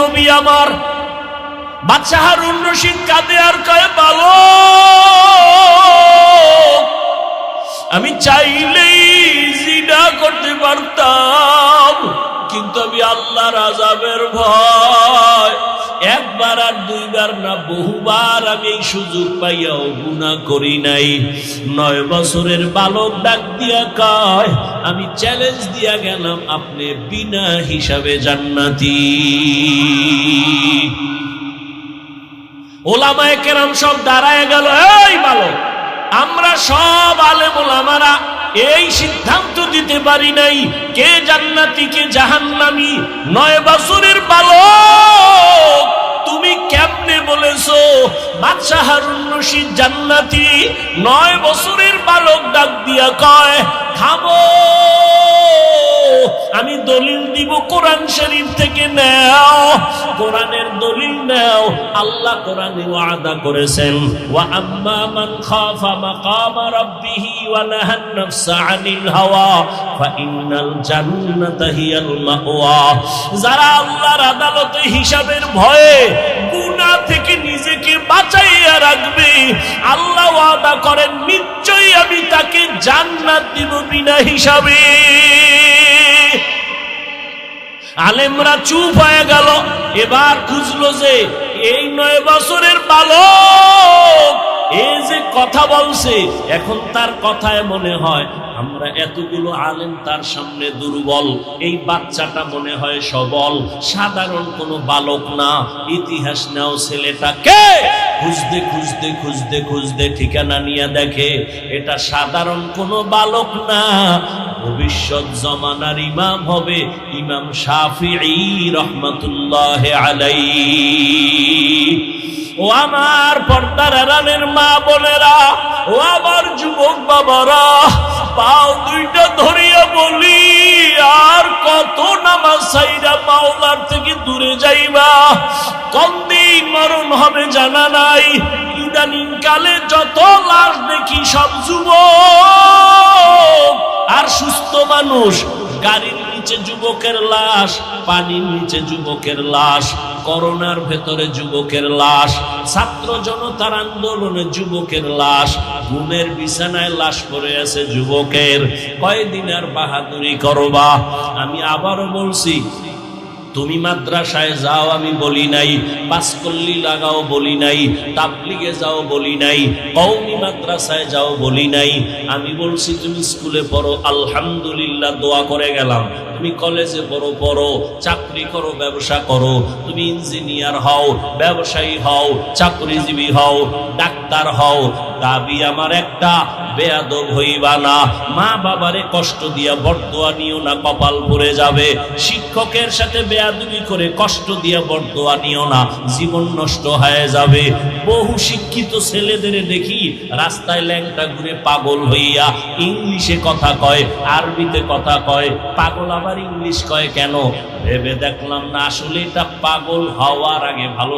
নবী আমার। বাদশা হারুন রশিদ কাঁদে আর কয়, বালো আমি চাইলেই জিনা করতে পারতাম, কিন্তু আমি আল্লাহর আযাবের ভয় একবার আর দুইবার না বহুবার আমি এই সুযোগ পাইয়াও গুনাহ করি নাই। 9 বছরের বালক ডাক দিয়া কয়, আমি চ্যালেঞ্জ দিয়া গেলাম আপনি বিনা হিসাবে জান্নাতি। ওলামায়ে কেরাম সব দাঁড়ায় গেল। এই বালক, আমরা সব আলেম ওলামারা এই সিদ্ধান্ত দিতে পারি নাই কে জান্নাতি কে জাহান্নামী। 9 বছরের বালক তুমি কেমনে বলেছো বাদশা হারুন রশিদ জান্নাতি? 9 বছরের বালক ডাক দিয়া কয়, থামো, আমি দলিল দিব কোরআন শরীফ থেকে নাও, কোরআনের দলিল নাও। আল্লাহ কোরআনে ওয়াদা করেছেন, ওয়া আম্মা মান খাফা মাকামা রাব্বিহি ওয়া নাহান নাফসা আনিল হাওয়া ফাইন্নাল জান্নাতা হিয়াল মাওয়া। যারা আল্লাহর আদালতে হিসাবের ভয়ে গুনাহ থেকে নিজেকে বাঁচাইয়া রাখবে, আল্লাহ ওয়াদা করেন নিশ্চয়ই আমি তাকে জান্নাত দিব বিনা হিসাবে। আলেমরা চুপ হয়ে গেল। এবার খুঁজলো যে এই 9 বছরের বালক এই যে কথা বলছে, এখন তার কথায় মনে হয় আমরা এতগুলো আলেম তার সামনে দুর্বল, এই বাচ্চাটা মনে হয় সবল, সাধারণ কোনো বালক না। ইতিহাস নাও ছেলেটাকে খুঁজতে খুঁজতে খুঁজতে খুঁজতে ঠিকানা নিয়ে দেখে এটা সাধারণ কোনো বালক না, ভবিষ্যৎ জমানার ইমাম হবে ইমাম শাফিঈ রাহমাতুল্লাহি আলাইহি। ও আমার পর্দার আড়ালের মা বোনেরা, ও আমার যুবক বাবারা, পাও দুইটা ধরিয়া বলি, আর কত নামাজ ছাইরা মাওলার থেকে দূরে যাইবা? কোন দিন মরণ হবে জানা নাই। ইদানিং কালে যত লাশ দেখি সব যুবক আর সুস্থ মানুষ। গাড়ির নিচে যুবকের লাশ, পানির নিচে যুবকের লাশ, করোনার ভেতরে যুবকের লাশ, ছাত্র জনতার আন্দোলনে যুবকের লাশ, ঘুমের বিছানায় লাশ পড়ে আছে যুবকের। কয়দিন আর বাহাদুরি করবা? আমি আবারও বলছি, তুমি মাদ্রাসায় যাও আমি বলি নাই, পাঁচকল্লি লাগাও বলি নাই, তাবলিগে যাও বলি নাই, কওমি মাদ্রাসায় যাও বলি নাই। আমি বলছি তুমি স্কুলে পড়ো, আলহামদুলিল্লাহ দোয়া করে গেলাম। তুমি কলেজে পড়ো, চাকরি করো, ব্যবসা করো, তুমি ইঞ্জিনিয়ার হও, ব্যবসায়ী হও, চাকরিজীবী হও, ডাক্তার হও, দাবি আমার একটা, বেয়াদব হইবা না। মা বাবারে কষ্ট দিয়া বরদোয়া নিও না, কপাল পড়ে যাবে। শিক্ষকের সাথে বেয়াদবি করে কষ্ট দিয়া বরদোয়া নিও না, জীবন নষ্ট হয়ে যাবে। বহু শিক্ষিত ছেলেদের দেখি রাস্তায় ল্যাংটা ঘুরে পাগল হইয়া ইংলিশে কথা কয়, আরবিতে কথা কয়। পাগল আবার ইংলিশ কয় কেন? ভেবে দেখলাম না আসলে এটা পাগল হওয়ার আগে ভালো